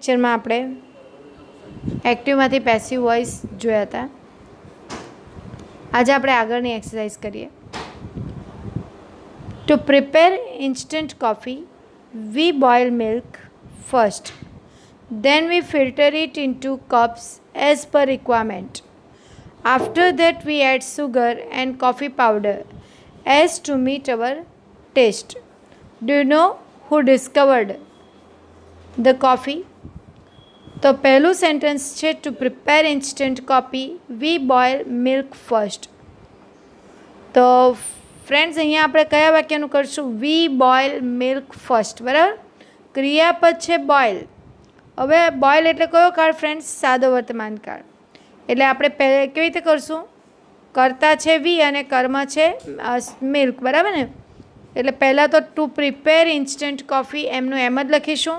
લેક્ચરમાં આપણે એક્ટિવમાંથી passive voice જોયા હતા. આજે આપણે આગળની એક્સરસાઇઝ કરીએ. To prepare instant coffee, we boil milk first. Then we filter it into cups as per requirement. After that, we add sugar and coffee powder as to meet our taste. Do you know who discovered the coffee? તો પહેલું sentence છે to prepare instant coffee we boil milk first. તો friends અહીંયા આપણે કયા વાક્યનું કરીશું? We boil milk first. બરાબર, ક્રિયાપદ છે બોઇલ. હવે બોઇલ એટલે કયો કાળ ફ્રેન્ડ્સ? સાદો વર્તમાન કાળ. એટલે આપણે કેવી રીતે કરશું? કર્તા છે વી અને કર્મ છે મિલ્ક. બરાબર ને? એટલે પહેલાં તો ટુ પ્રિપેર ઇન્સ્ટન્ટ કોફી એમનું એમ જ લખીશું.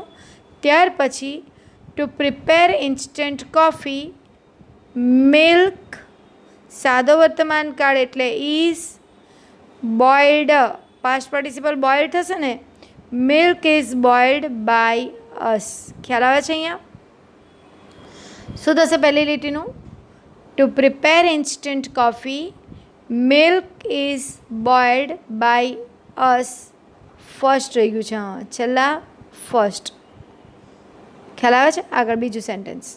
ત્યાર પછી to prepare instant coffee milk સાદો વર્તમાન કાળ એટલે is boiled. Past participle boiled થશે ને. Milk is boiled by us. ખ્યાલ આવે છે અહીંયા? શું થશે પહેલી લીટીનું? To prepare instant coffee milk is boiled by us. First રહી ગયું છે. હા, છેલ્લા ફર્સ્ટ. ખ્યાલ આવે છે? આગળ બીજું sentence.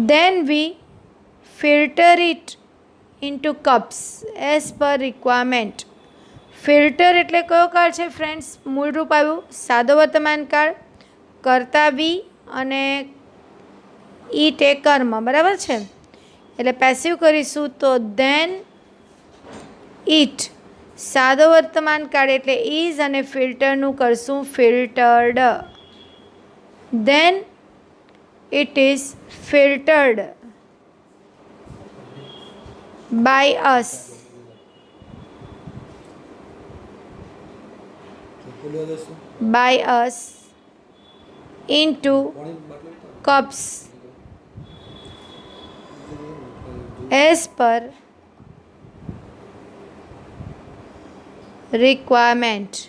Then we filter it into cups as per requirement. Filter એટલે કયો કાળ છે ફ્રેન્ડ્સ? મૂળ રૂપ આવ્યું સાદો વર્તમાન કાળ. કર્તા વી અને ઈટ એ કર્મ. બરાબર છે? એટલે પેસિવ કરીશું તો દેન ઈટ સાદો વર્તમાન કાળ એટલે ઇઝ અને ફિલ્ટરનું કરશું filtered. Then it is filtered by us. By us into cups as per requirement.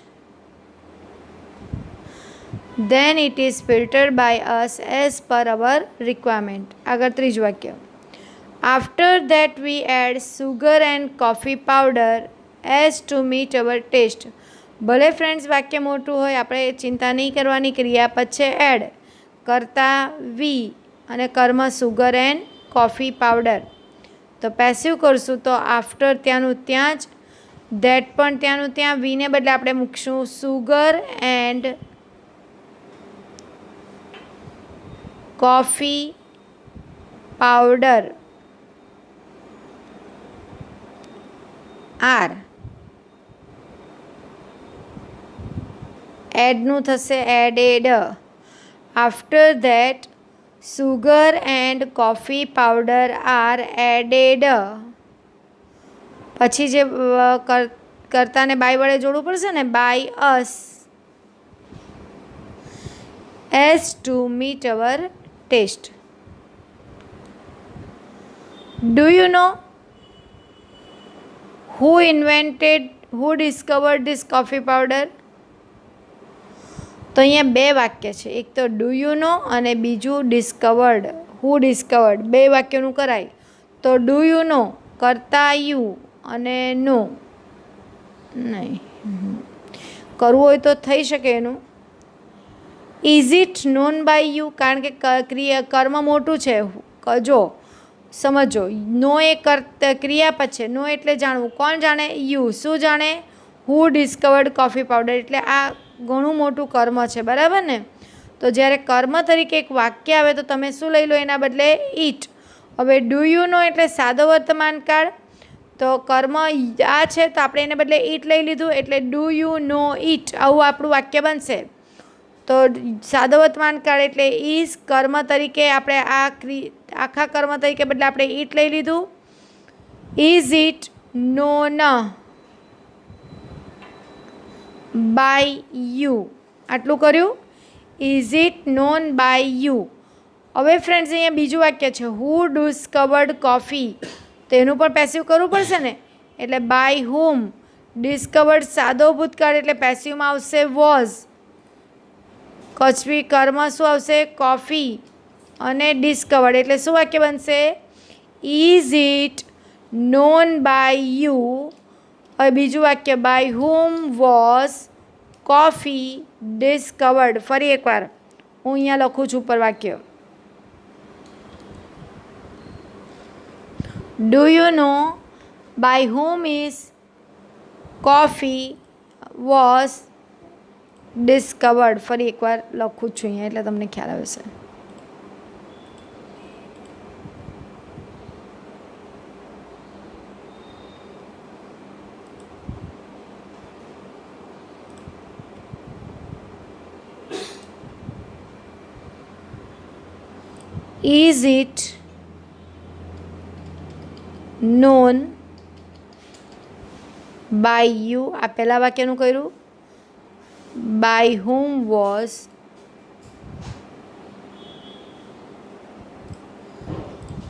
Then it is filtered by us as per our requirement. આગળ ત્રીજું વાક્ય. After that we add sugar and coffee powder as to meet our taste. ભલે friends વાક્ય મોટું હોય, આપણે ચિંતા નહીં કરવાની. ક્રિયાપદ છે એડ, કર્તા વી અને કર્મ સુગર એન્ડ કોફી પાવડર. તો પેસિવ કરશું તો આફ્ટર ત્યાંનું ત્યાં જ, ધેટ પણ ત્યાંનું ત્યાં, વીને બદલે આપણે મૂકશું sugar and coffee powder are. એડનું થશે added. After that sugar and coffee powder are added. પછી જે કર્તાને બાય વડે જોડવું પડશે ને, by us as to meet our taste. Do you know who discovered this coffee powder? તો અહીંયા બે વાક્ય છે. એક તો ડુ યુ નો અને બીજું ડિસ્કવર્ડ. હુ ડિસ્કવર્ડ બે વાક્યનું કરાય. તો ડુ યુ નો કરતા યુ અને નો નહીં. કરવું હોય તો થઈ શકે એનું. Is it known by you, કારણ કે કર્મ મોટું છે. જો સમજો, નો એ ક્રિયાપદ છે. નો એટલે જાણવું. કોણ જાણે? યુ. શું જાણે? હુ ડિસ્કવર્ડ કોફી પાવડર. એટલે આ ઘણું મોટું કર્મ છે. બરાબર ને? તો જ્યારે કર્મ તરીકે એક વાક્ય આવે તો તમે શું લઈ લો એના બદલે? ઈટ. હવે ડુ યુ નો એટલે સાદો વર્તમાન કાળ. તો કર્મ આ છે તો આપણે એને બદલે ઈટ લઈ લીધું. એટલે ડુ યુ નો ઈટ. આવું આપણું વાક્ય બનશે. તો સાદો વર્તમાન કાળ એટલે ઇઝ કર્મ તરીકે આપણે આખા કર્મ તરીકે બદલે આપણે ઈટ લઈ લીધું. Is it known by you. આટલું કર્યું. Is it known by you. હવે ફ્રેન્ડ્સ અહીંયા બીજું વાક્ય છે હુ ડિસ્કવર્ડ કોફી. તો એનું પણ પેસિવ કરવું પડશે ને. એટલે બાય હુમ. ડિસ્કવર્ડ સાદો ભૂતકાળ એટલે પેસિવમાં આવશે વોઝ. પછી કર્મ શું આવશે? કોફી અને ડિસ્કવર્ડ, એટલે શું વાક્ય બનશે? Is it known by you. હવે બીજું વાક્ય, by whom was coffee discovered. ફરી એકવાર હું અહીંયા લખું છું ઉપર વાક્ય. Do you know by whom is coffee was discovered. ફરી એકવાર લખું છું અહીંયા એટલે તમને ખ્યાલ આવશે. Is it known by you? આ પહેલા વાક્યનું કર્યું. by whom was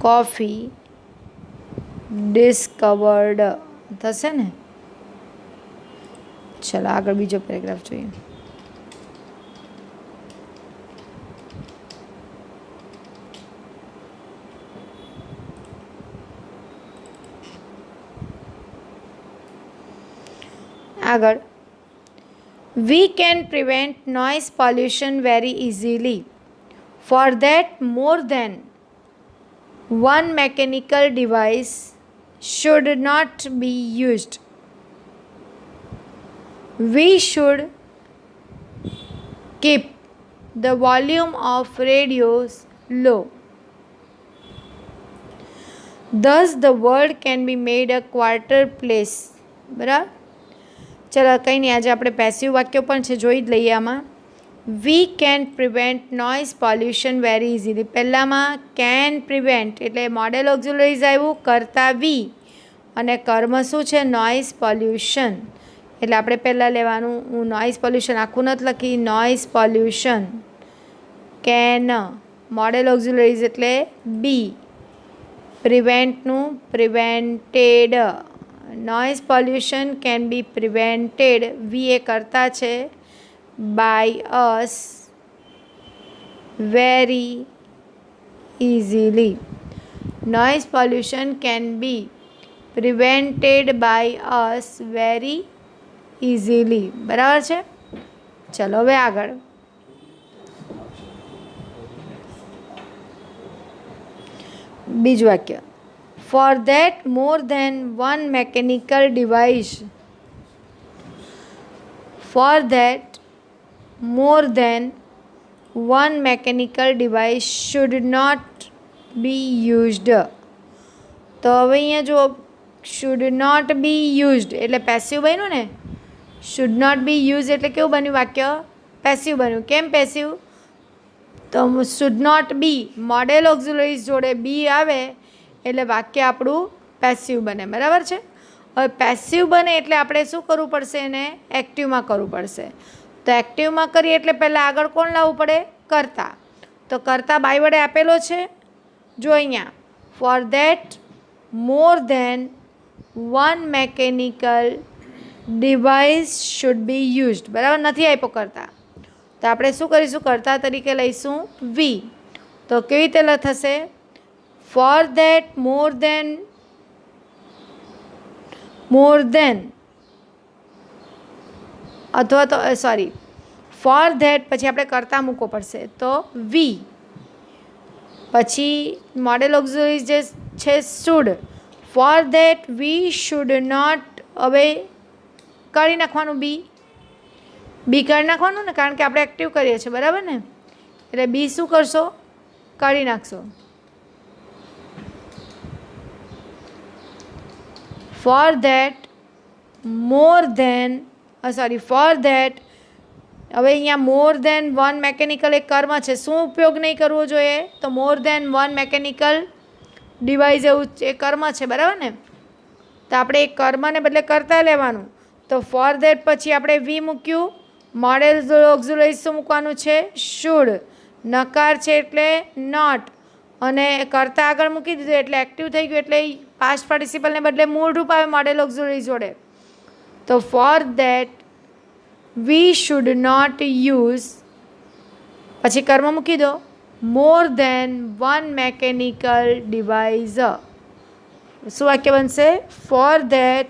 coffee discovered થશે ને. ચલો આગળ બીજો પેરેગ્રાફ જોઈએ. આગળ, we can prevent noise pollution very easily. For that, more than one mechanical device should not be used. We should keep the volume of radios low. Thus, the world can be made a quieter place. બરાબર. ચલો કંઈ નહીં, આજે આપણે passive વાક્યો પણ છે, જોઈ જ લઈએ. આમાં we can prevent noise pollution very easily. પહેલાંમાં કેન પ્રિવેન્ટ એટલે મોડેલ ઓક્ઝિલરીઝ આવ્યું, કરતા વી, અને કર્મ શું છે? Noise pollution. એટલે આપણે પહેલાં લેવાનું, હું નોઇઝ પોલ્યુશન આખું નથી લખી, noise pollution. Can modal auxiliaries એટલે બી, પ્રિવેન્ટનું prevented. Noise pollution can be prevented. We એ કરતા છે, by us very easily. Noise pollution can be prevented by us very easily. બરાબર છે. ચલો હવે આગળ. બીજું વાક્ય, for that more than one mechanical device, for that more than one mechanical device should not be used. તો હવે અહીંયા જો should not be used એટલે પેસિવ બન્યું ને. should not be used એટલે કેવું બન્યું વાક્ય? પેસિવ બન્યું. કેમ પેસિવ? તો should not be model auxiliaries જોડે બી આવે એટલે વાક્ય આપણું પેસિવ બને. બરાબર છે. હવે પેસિવ બને એટલે આપણે શું કરવું પડશે? એને એક્ટિવમાં કરવું પડશે. તો એક્ટિવમાં કરીએ એટલે પહેલાં આગળ કોણ લાવવું પડે? કરતા. તો કરતા બાય વડે આપેલો છે. જો અહીંયા for that more than one mechanical device should be used. બરાબર, નથી આપ્યો કરતા. તો આપણે શું કરીશું? કરતા તરીકે લઈશું વી. તો કેવી રીતે થશે? for that more than અથવા તો સોરી for that પછી આપણે કરતા મૂકવો પડશે. તો વી પછી મોડેલ ઓક્ઝિલરીઝ જે છે should. for that we should not. હવે કાઢી નાખવાનું બી. બી કાઢી નાખવાનું ને, કારણ કે આપણે એક્ટિવ કરીએ છીએ. બરાબર ને. એટલે બી શું કરશો? કાઢી નાખશો. for that more than for that. હવે અહીંયા મોર દેન વન મેકેનિકલ એક કર્મ છે. શું ઉપયોગ નહીં કરવો જોઈએ? તો મોર દેન વન મેકેનિકલ ડિવાઇસ એવું એ કર્મ છે. બરાબર ને. તો આપણે એ કર્મને બદલે કરતા લેવાનું. તો ફોર ધેટ પછી આપણે વી મૂક્યું. મોડેલ ઓક્ઝિલરીઝ શું મૂકવાનું છે? શુડ. નકાર છે એટલે નોટ, અને કરતા આગળ મૂકી દીધું એટલે એક્ટિવ થઈ ગયું. એટલે પાસ્ટ પાર્ટિસિપલને બદલે મૂળ રૂપ આવે મોડેલ ઓક્ઝિલરી જોડે. તો for that we should not use પછી કર્મ મૂકી દો. More than one mechanical device. શું વાક્ય બનશે? For that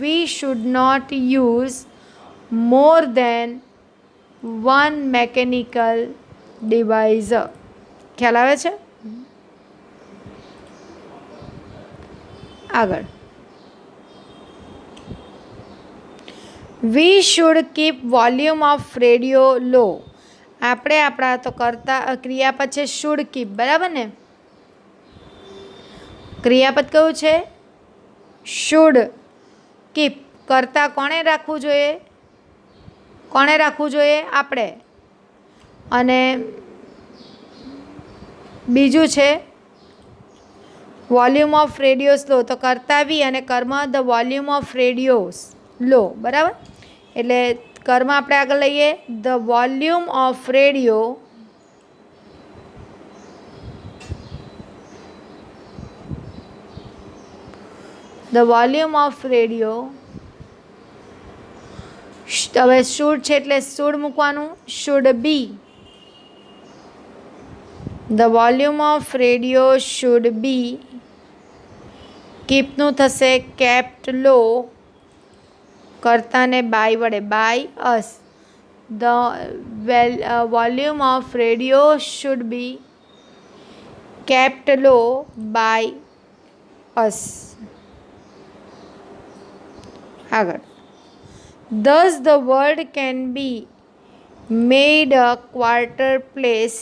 we should not use more than one mechanical device. ખ્યાલ આવે છે? આગળ, we should keep volume of radio low. આપણે આપણા તો કરતા ક્રિયાપદ છે શુડ કીપ, બરાબર ને? ક્રિયાપદ કયું છે? Should keep. કરતા કોણે રાખવું જોઈએ? કોણે રાખવું જોઈએ? આપણે. અને બીજું છે વોલ્યુમ ઓફ રેડિયોસ લો, તો કરતા વી અને કર્મ the volume of radios low, બરાબર? એટલે કર્મ આપણે આગળ લઈએ, ધ વોલ્યુમ ઓફ રેડિયો હવે શુડ છે એટલે શુડ મૂકવાનું. Should be, the volume of radio should be. કીપનું થશે કેપ્ટ લો, કર્તાને બાય વડે, by us. The volume of radio should be kept low by us. આગળ, thus the world can be made a quarter place.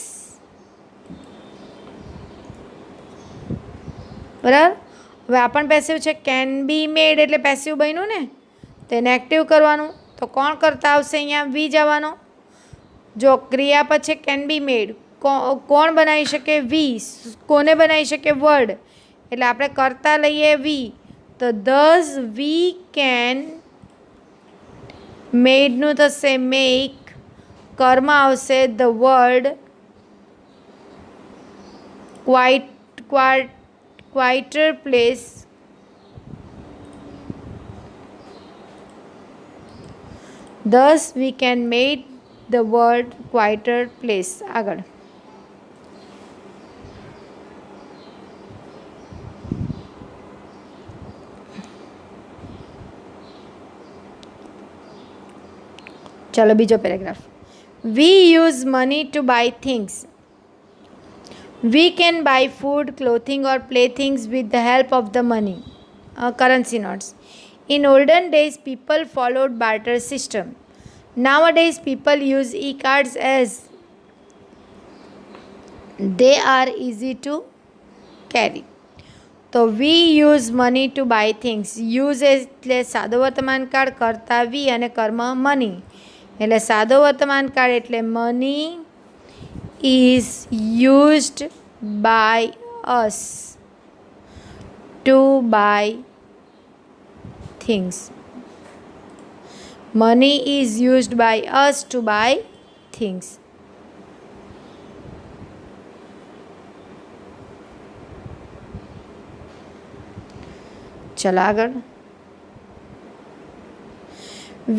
બરાબર? હવે આ પણ passive છે. કેન બી મેડ એટલે પેસિવ બન્યું ને, તેને એક્ટિવ કરવાનું. તો કોણ કરતા આવશે? અહીંયા વી જવાનો. જો ક્રિયાપદ છે કેન બી મેડ, કોણ બનાવી શકે? વી. કોને બનાવી શકે? વર્ડ. એટલે આપણે કરતા લઈએ વી. તો ધસ વી કેન, મેડનું થશે મેક, કર્મ આવશે the word quieter place. Thus we can make the world quieter place. આગળ, ચલો બીજો paragraph. We use money to buy things. We can buy food, clothing or playthings with the help of the money, currency notes. In olden days, people followed barter system. Nowadays, people use e-cards as they are easy to carry. તો we use money to buy things. Use એટલે સાદો વર્તમાન કાળ, કરતા we અને કર્મ money. એટલે સાદો વર્તમાન કાળ એટલે money is used by us to buy things. Money is used by us to buy things. ચલો આગળ.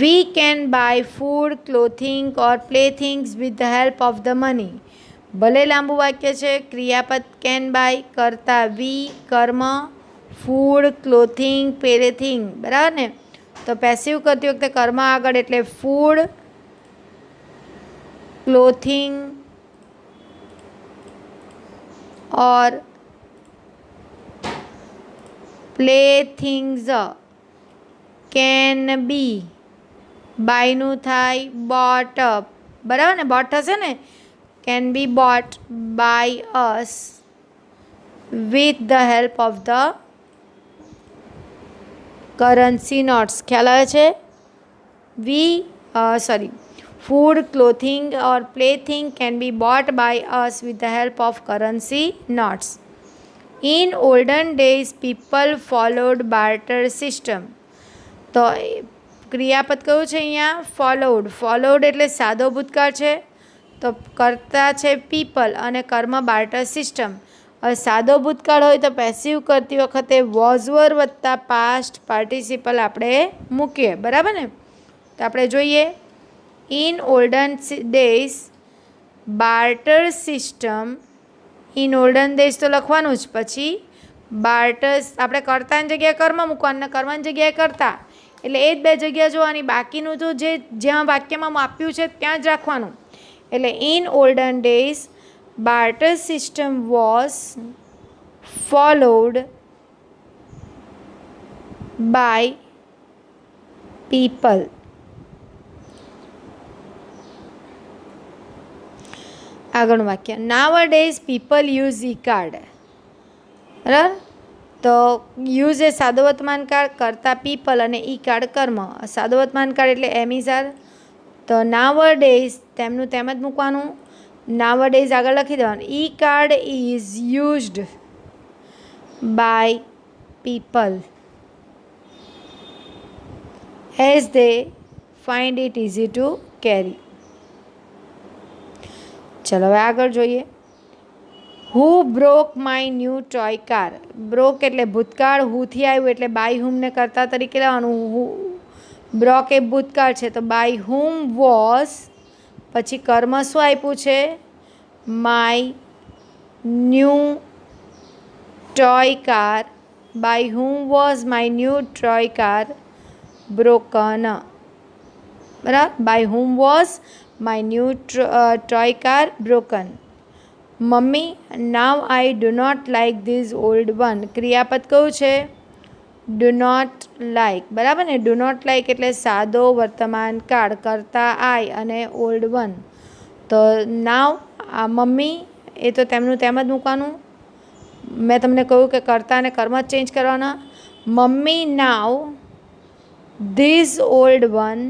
We can buy food, clothing or playthings with the help of the money. ભલે લાંબુ વાક્ય છે. ક્રિયાપદ કેન બાય, કરતા વી, કર્મ food, clothing, પ્લેથિંગ, બરાબર ને? તો પેસિવ કરતી વખતે કર્મ આગળ એટલે food, clothing or playthings can be, બાયનું થાય bought up, બરાબર ને? બોટ થશે ને? can be bought by us with the help of the currency notes. ખ્યાલ આવે છે? food, clothing or plaything can be bought by us with the help of currency notes. In olden days, people followed barter system. તો ક્રિયાપદ કયું છે અહીંયા? Followed. Followed એટલે સાદો ભૂતકાળ છે. તો કરતા છે પીપલ અને કર્મ બાર્ટર સિસ્ટમ. હવે સાદો ભૂતકાળ હોય તો પેસિવ કરતી વખતે વોઝ વર વત્તા પાસ્ટ પાર્ટિસિપલ આપણે મૂકીએ, બરાબર ને? તો આપણે જોઈએ. In olden days barter system in olden days તો લખવાનું જ, પછી બાર્ટર્સ આપણે કર્તાની જગ્યાએ કર્મ મૂકવાનું ને કર્મની જગ્યાએ કરતા, એટલે એ જ બે જગ્યા જોવાની, બાકીનું તો જે જ્યાં વાક્યમાં આપ્યું છે ત્યાં જ રાખવાનું. એટલે in olden days barter system was followed by people. આગળનું વાક્ય, nowadays people use e card. બરાબર, તો યુઝ એ સાદો વર્તમાન કાળ, કરતા પીપલ અને ઈ કાર્ડ કર્મ. સાદો વર્તમાન કાળ એટલે એમિઝાર, તો નાવ અ ડેઝ તેમનું તેમ જ મૂકવાનું, નાવ અ ડેઝ આગળ લખી દેવાનું. E card is used by people as they find it easy to carry. ચલો હવે આગળ જોઈએ. Who broke my new toy car. Broke એટલે ભૂતકાળ, હુથી આવ્યું એટલે બાય હુમને કરતા તરીકે લેવાનું. બ્રોક એ ભૂતકાળ છે, તો બાય હુમ વોઝ, પછી કર્મ શું આપ્યું છે? My new toy car. By whom was my new toy car broken. બરાબર, by whom was my new toy car broken. Mummy, now I do not like these old one. ક્રિયાપદ કયું છે? Do not like. બરાબર ને, do not like એટલે સાદો વર્તમાન કાળ, કરતા આઈ અને ઓલ્ડ વન. તો નાવ આ મમ્મી એ તો તેમનું તેમ જ મૂકવાનું. મેં તમને કહ્યું કે કરતા અને કર્મ જ ચેન્જ કરવાના. મમ્મી, now this old one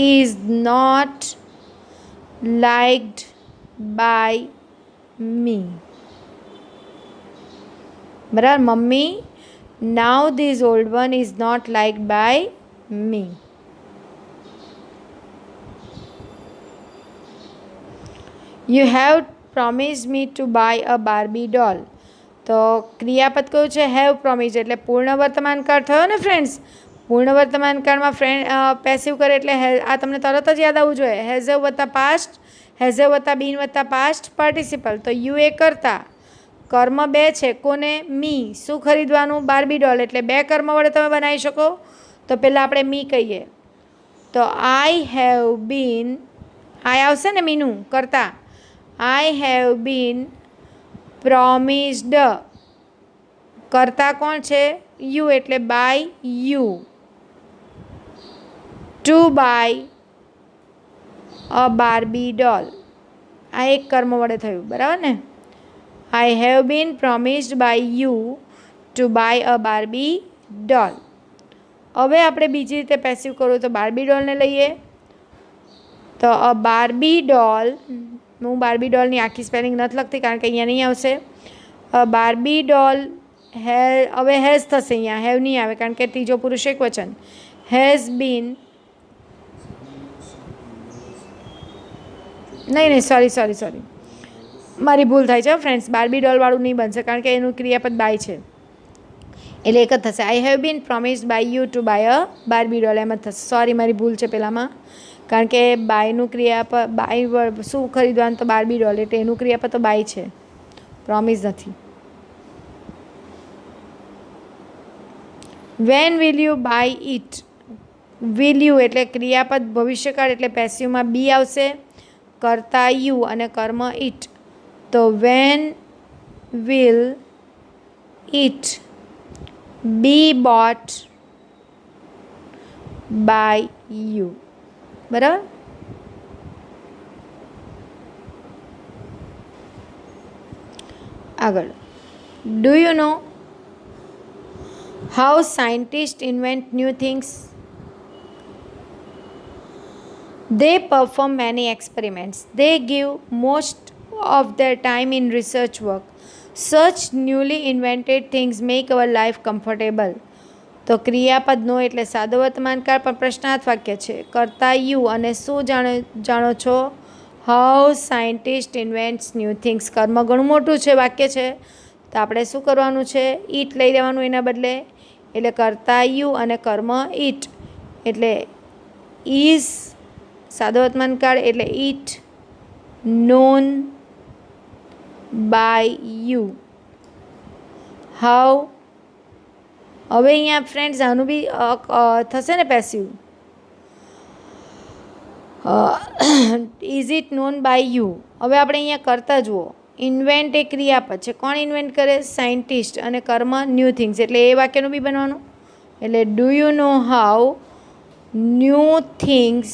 is not liked by me. બરાબર, મમ્મી, now this old one is not liked by me. You have promised me to buy a Barbie doll. તો ક્રિયાપદ કયું છે? હેવ પ્રોમિસ્ડ, એટલે પૂર્ણ વર્તમાન કાળ થયો ને ફ્રેન્ડ્સ. પૂર્ણ વર્તમાન કાળમાં પેસિવ કરે એટલે આ તમને તરત જ યાદ આવવું જોઈએ. હેઝ વત્તા પાસ્ટ, હેઝ વત્તા બીન વત્તા પાસ્ટ પાર્ટિસિપલ. તો યુ એ કરતા, કર્મ બે છે, કોને? મી. શું ખરીદવાનું? બાર્બી ડોલ. એટલે બે કર્મ વડે તમે બનાવી શકો. તો પહેલાં આપણે મી કહીએ, તો આઈ હેવ બીન, આઈ આવશે ને મીનું કરતા. આઈ હેવ બીન પ્રોમિસ્ડ, કરતા કોણ છે? યુ, એટલે by you, to buy a Barbie doll. આ એક કર્મ વડે થયું, બરાબર ને. I have been promised by you to buy a Barbie doll. હવે આપણે બીજી રીતે પેસિવ કરવું તો બાર્બી ડોલને લઈએ, તો અ બાર્બી ડોલ. હું બાર્બી ડોલની આખી સ્પેલિંગ નથી લખતી કારણ કે અહીંયા નહીં આવશે. અ બાર્બી ડોલ હવે હેઝ થશે, અહીંયા હેવ નહીં આવે કારણ કે ત્રીજો પુરુષ એક વચન. હેઝ બીન, નહીં સોરી, મારી ભૂલ થાય છે ફ્રેન્ડ્સ. બાર્બી ડોલવાળું નહીં બનશે કારણ કે એનું ક્રિયાપદ બાય છે, એટલે એક જ થશે. I have been promised by you to buy a Barbie doll, એમ જ થશે. સોરી, મારી ભૂલ છે પહેલાંમાં, કારણ કે બાયનું ક્રિયાપદ બાય શું ખરીદવાનું? તો બાર્બી ડોલ, એટલે એનું ક્રિયાપદ તો બાય છે, પ્રોમિસ નથી. When will you buy it. Will you એટલે ક્રિયાપદ ભવિષ્યકાળ, એટલે પેસિવમાં બી આવશે, કરતા યુ અને કર્મ ઇટ. તો when will it be bought by you. બરાબર, આગળ. Do you know how scientist invent new things? They perform many experiments. They give most of their time in research work. Such newly invented things make our life comfortable. તો ક્રિયાપદ નો એટલે સાદો વર્તમાન કાળ પણ પ્રશ્નાર્થ વાક્ય છે. કરતા યુ અને શું જાણો છો? How scientist invents new things. કર્મ ઘણું મોટું છે, વાક્ય છે, તો આપણે શું કરવાનું છે? ઈટ લઈ લેવાનું એના બદલે, એટલે કરતા યુ અને કર્મ ઈટ, એટલે ઇઝ સાદો વર્તમાન કાળ એટલે it known by you. How, હવે અહીંયા ફ્રેન્ડ્સ આનું બી થશે ને passive. Is it known by you. હવે આપણે અહીંયા કરતા જુઓ. ઇન્વેન્ટ એ ક્રિયાપદ છે. કોણ ઇન્વેન્ટ કરે? સાયન્ટિસ્ટ. અને કર્મ ન્યૂ થિંગ્સ, એટલે એ વાક્યનું બી બનવાનું. એટલે do you know how new things,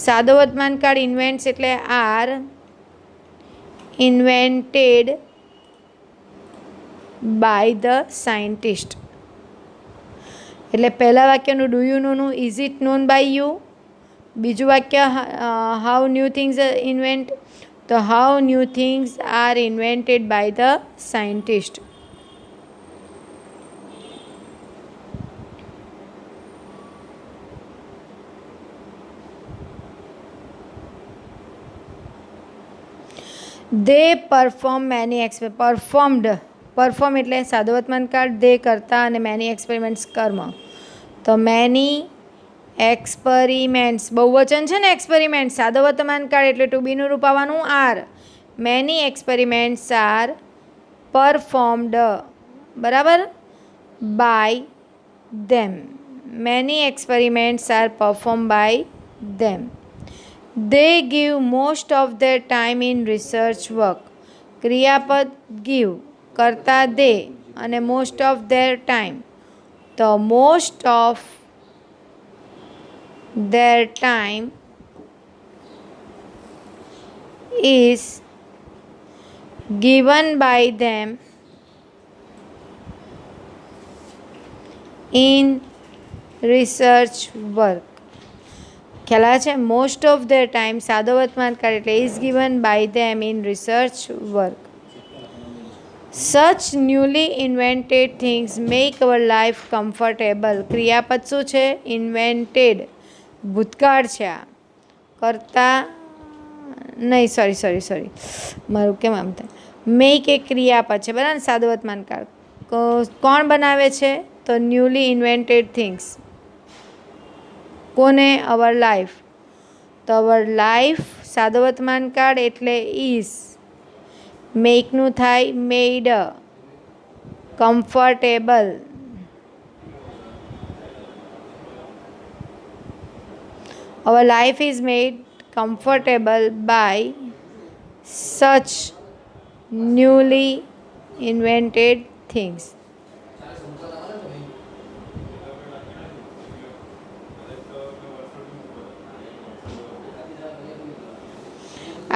સાદો વર્તમાન કાળ ઇન્વેન્ટ્સ એટલે are invented by the scientist. એટલે પહેલાં વાક્યનું ડુ યુ નોનું is it known by you. બીજું વાક્ય હાઉ ન્યૂ થિંગ્સ ઇન્વેન્ટ, તો how new things are invented by the scientist. They perform many perform એટલે સાદો વર્તમાન કાળ દે કરતા અને મેની એક્સપેરિમેન્ટ્સ કર્મ. તો મેની એક્સપેરિમેન્ટ્સ બહુવચન છે ને, એક્સપેરિમેન્ટ સાદો વર્તમાન કાળ એટલે ટુ બીનું રૂપ આવવાનું are. Many experiments are performed, બરાબર, by them. Many experiments are perform by them. They give most of their time in research work. ક્રિયાપદ give કરતા દે અને most of their time. તો most of their time is given by them in research work. ખ્યાલ આવે છે? Most of their time સાદો વર્તમાન કાળ એટલે is given by them in research work. Such newly invented things make our life comfortable. ક્રિયાપદ શું છે? ઇન્વેન્ટેડ, ભૂતકાળ છે આ. કરતા નહીં, સોરી મારું કેમ આમ થાય. મેક એ ક્રિયાપદ છે, બરાબર, સાદો વર્તમાન કાળ. કોણ બનાવે છે? તો ન્યૂલી ઇન્વેન્ટેડ થિંગ્સ. કોને? Our life. તો અવર લાઈફ સાદો વર્તમાન કાળ એટલે ઇઝ. મેકનું થાય made. Comfortable. Our life is made comfortable by such newly invented things.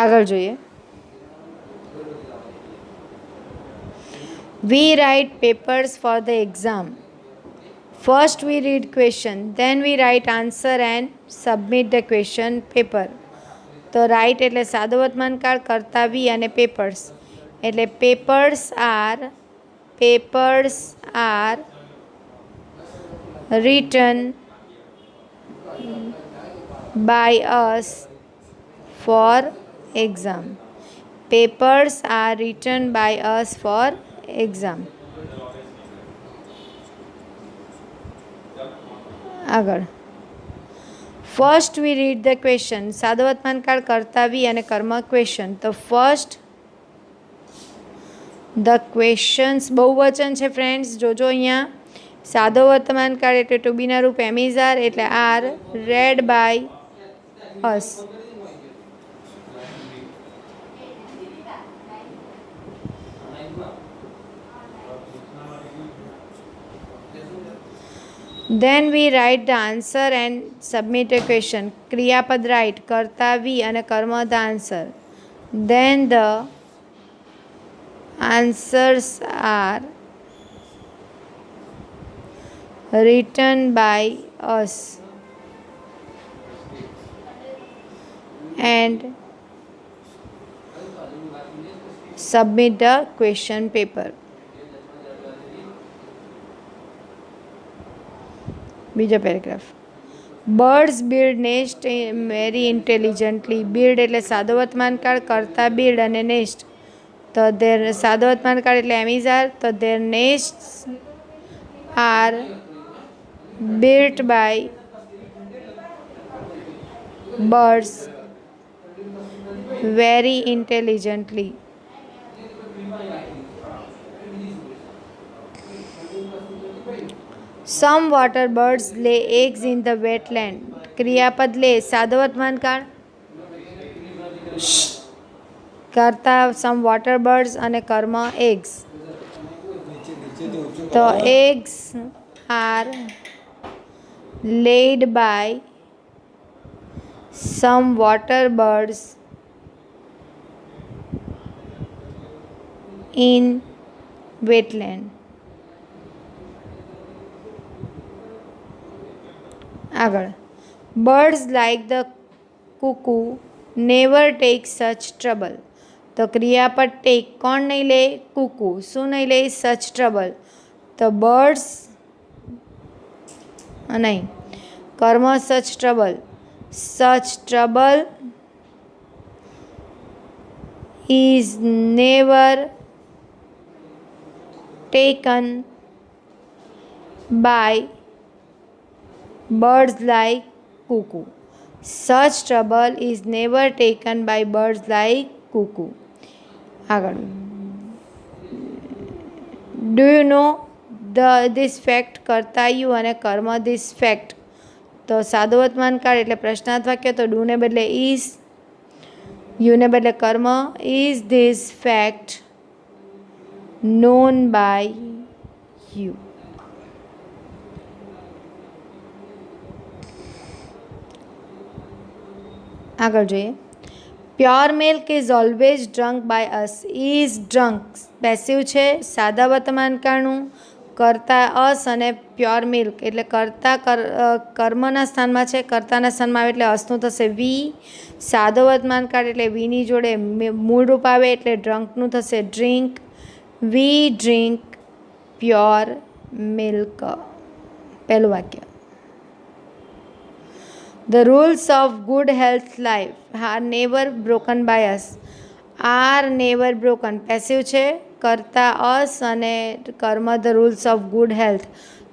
આગળ જોઈએ. We write papers for the exam. First we read question, then we write answer and submit the question paper. તો write એટલે સાદો વર્તમાન કાળ કરતા we અને papers એટલે papers are written by us for exam. Papers are written by us for exam. આગળ. First V read the question. સાદો વર્તમાન કાળ કરતા વી અને કર્મ ક્વેશ્ચન. તો ફર્સ્ટ ધ ક્વેશ્ચન્સ બહુવચન છે ફ્રેન્ડ્સ. જોજો અહીંયા સાદો વર્તમાન કાળ એટલે ટુ બીના રૂપ એમિઝાર એટલે are read by us. Then we write the answer and submit a question. ક્રિયાપદ રાઇટ કરતા વી અને કર્મ the answer. Then the answers are written by us and submit the question paper. બીજો paragraph. Birds build nest very intelligently. Build એટલે સાદો વર્તમાન કાળ કરતા બિલ્ડ અને નેસ્ટ. તો ધેર સાદો વર્તમાન કાળ એટલે એમિઝાર. તો their nest are built by birds very intelligently. Some water birds lay eggs in the wetland. ક્રિયાપદ લે સાદો વર્તમાન કાળ કરતા સમ વોટર બર્ડ્સ અને કર્મ એગ્સ. તો eggs are laid by some water birds in wetland. આગળ birds like the cuckoo never take such trouble. તો ક્રિયાપદ ટેક કોણ નહીં લે? કુકુ. શું નહીં લે? સચ ટ્રબલ. તો બર્ડ્સ નહીં, કર્મ such trouble. Such trouble is never taken by birds like cuckoo. Such trouble is never taken by birds like cuckoo. આગળ do you know this fact કર્તાયુ અને કર્મ ધીસ ફેક્ટ. તો સાદો વર્તમાન કાળ એટલે પ્રશ્નાર્થ વાક્ય, તો ડુને બદલે ઇઝ, યુને બદલે કર્મ. Is this fact known by you. આગળ જોઈએ. Pure milk is always drunk by us. Is drunk passive છે, સાદા વર્તમાન કાળનું. કરતા અસ અને પ્યોર મિલ્ક એટલે કરતા કર્મના સ્થાનમાં છે, કર્તાના સ્થાનમાં આવે એટલે અસનું થશે વી. સાદો વર્તમાન કાળ એટલે વીની જોડે મૂળ રૂપ આવે એટલે ડ્રંકનું થશે ડ્રિંક. વી ડ્રિંક પ્યોર મિલ્ક. પહેલું વાક્ય. The rules of good health life are never broken by us. Are never broken passive છે, કરતા અસ અને કર્મ the rules of good health.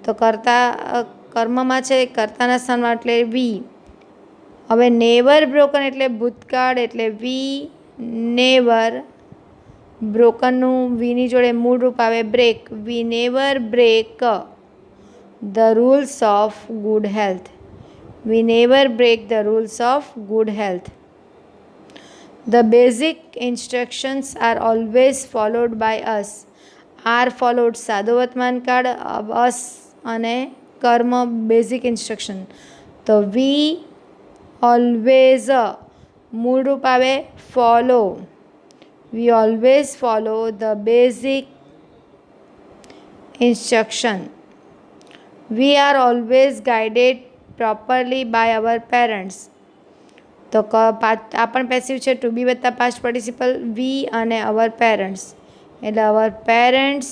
તો કરતા કર્મમાં છે, કર્તાના સ્થાનમાં એટલે વી. હવે નેવર બ્રોકન એટલે ભૂતકાળ એટલે વી નેવર. બ્રોકનનું વીની જોડે મૂળ રૂપ આવે break. We never break the rules of good health. We never break the rules of good health. The basic instructions are always followed by us. Are followed સાદો વર્તમાન કાળ, us અને કર્મ બેઝિક ઇન્સ્ટ્રક્શન. તો we always મૂળ રૂપ આવે follow. We always follow the basic instruction. We are always guided properly by our parents. તો આ પણ પેસિવ છે, ટુ બી વત્તા પાસ્ટ પાર્ટિસિપલ વી અને અવર પેરેન્ટ્સ એટલે અવર પેરેન્ટ્સ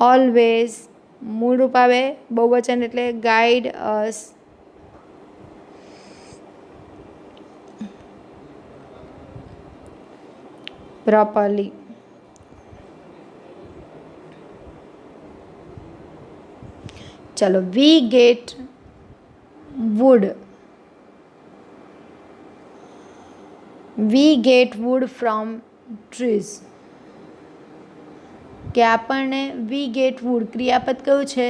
ઓલવેઝ મૂળ રૂપ આવે બહુવચન એટલે ગાઈડ અસ. properly. चलो we get wood. We get wood from trees. કે આપણને વી ગેટ વુડ ક્રિયાપદ કયું છે?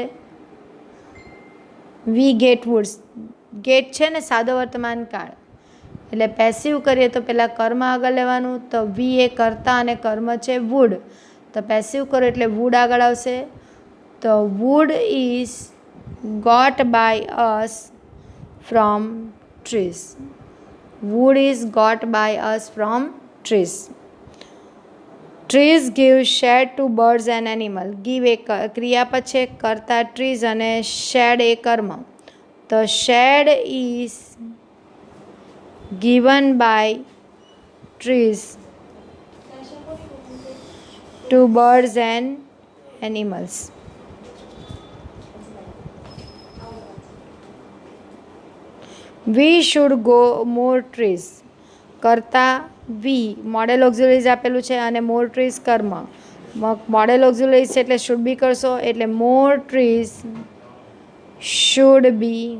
We get woods. ગેટ છે ને સાદો વર્તમાન કાળ એટલે પેસિવ કરીએ તો પહેલાં કર્મ આગળ લેવાનું. તો વી એ કર્તા અને કર્મ છે વુડ. તો પેસિવ કરો એટલે વુડ આગળ આવશે. તો wood is got by us from trees. Wood is got by us from trees. Trees give shade to birds and animal. Give એ ક્રિયાપદ છે, કરતા trees અને shade એ કર્મ. તો shade is given by trees to birds and animals. We should go more trees. કરતા વી model auxiliaries આપેલું છે અને મોર ટ્રીઝ કર્મ. મોડેલ ઓક્ઝિલરીઝ એટલે શુડ બી કરશો એટલે મોર trees should be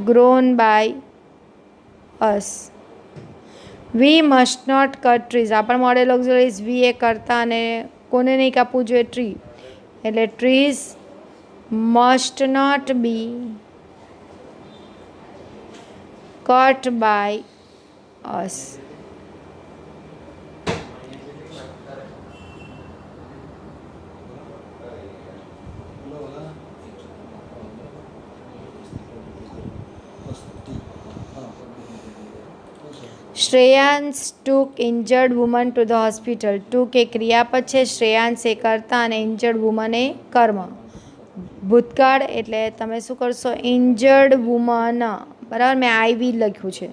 grown by us. We must not cut trees. આ પણ મોડેલ ઓક્ઝિલરીઝ વી એ કરતા અને કોને નહીં કાપવું જોઈએ? ટ્રી. એટલે trees must not be cut by us. Shreyansh took injured woman to the hospital. took એ ક્રિયાપદ છે, શ્રેયાંશ એ કરતા અને injured woman એ કર્મ. ભૂતકાળ એટલે તમે શું કરશો? injured woman, બરાબર, મેં આઈવી લખ્યું છે.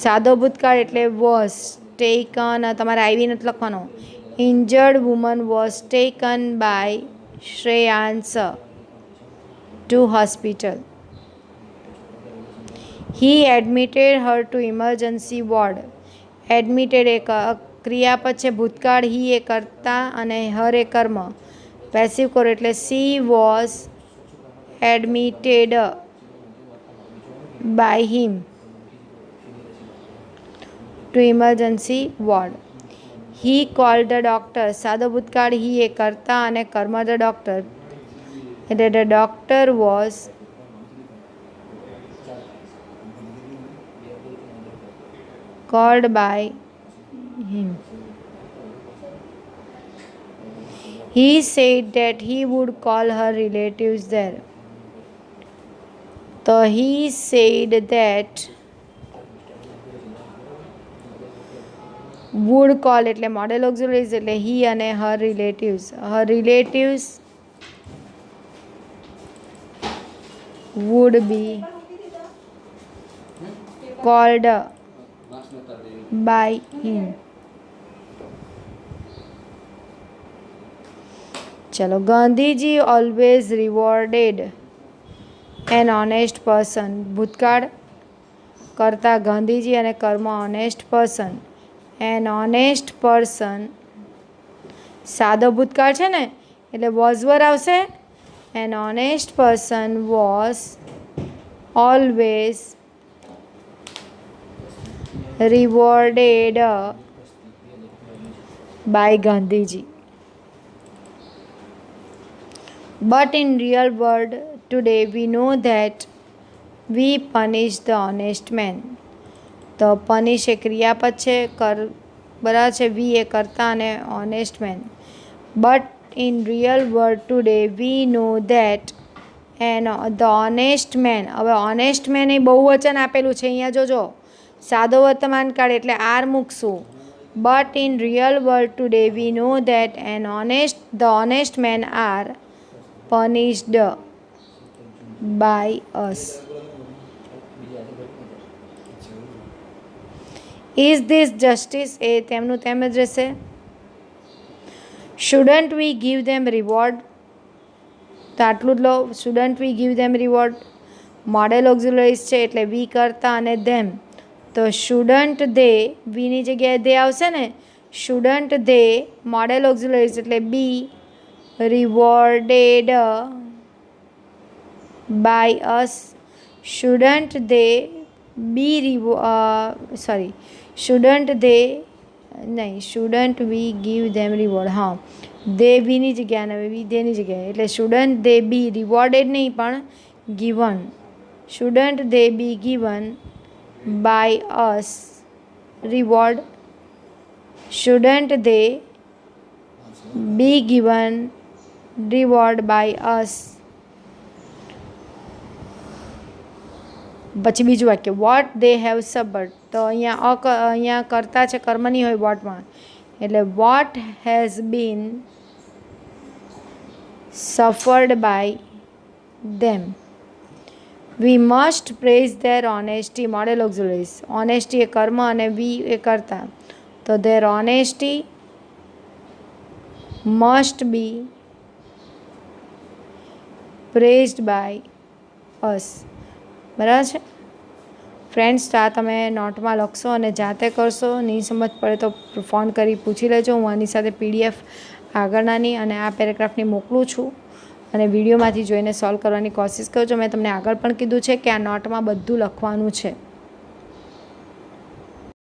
સાદો ભૂતકાળ એટલે was taken, તમારે આઈવી નથી લખવાનો. injured woman was taken by Shreyansh to hospital. He admitted her to emergency ward. Admitted એ ક્રિયાપદ છે, ભૂતકાળ, he એ કરતા અને her એ કર્મ. પેસિવ કોર એટલે she was admitted by him to emergency ward. He called the doctor. સાદો ભૂતકાળ, he એ કરતા અને કર્મ the doctor. એટલે the doctor was called by him. He said that he would call her relatives there. So he said that would call એટલે modal auxiliaries એટલે he અને her relatives. Her relatives would be called by him. ચલો, Gandhiji always rewarded an honest person. ભૂતકાળ કરતા ગાંધીજી અને કર્મ honest person. An honest person સાદો ભૂતકાળ છે ને એટલે વોઝ વર આવશે. An honest person was always rewarded by Gandhiji. But in real world today we know that we punish the honest man. તો punish એ ક્રિયાપદ છે, બરાબર છે, we એ કરતા અને honest man. But in real world today we know that and the honest man. હવે honest man એ બહુવચન આપેલું છે અહીંયા જોજો. સાદો વર્તમાન કાળ એટલે આર મૂકશું. But in real world today we know that the honest man are punished by us. Is this justice? એ તેમનું તેમ જ રહેશે. Shouldn't we give them reward? તો આટલું જ લો. Shouldn't we give them reward. Modal auxiliaries છે એટલે વી કરતા અને ધેમ. તો શુડન્ટ દે, વીની જગ્યાએ દે આવશે ને. શુડન્ટ દે મોડેલ ઓક્ઝિલરીઝ એટલે be rewarded by us. Shouldn't they be shouldn't they નહીં, shouldn't we give them reward. હા, દે વીની જગ્યાએ અને વી દેની જગ્યાએ એટલે શુડન્ટ દે બી રિવોર્ડેડ નહીં પણ given. Shouldn't they be given by us reward? Shouldn't they be given reward by us? પછી બીજું વાક્ય, what they have suffered. તો અહીંયા કરતા છે, કર્મ નહીં હોય વોટમાં, એટલે what has been suffered by them. We must praise their honesty. Modal auxiliaries. Honesty એ કર્મ અને વી એ કરતા. તો their honesty must be praised by us. બરાબર છે ફ્રેન્ડ્સ? તો આ તમે નોટમાં લખશો અને જાતે કરશો. નહીં સમજ પડે તો ફોન કરી પૂછી લેજો. હું આની સાથે PDF આગળનાની અને આ પેરેગ્રાફની મોકલું છું. અને વિડીયોમાંથી જોઈને સોલ્વ કરવાની કોશિશ કરજો. મેં તમને આગળ પણ કીધું છે કે આ નોટમાં બધું લખવાનું છે.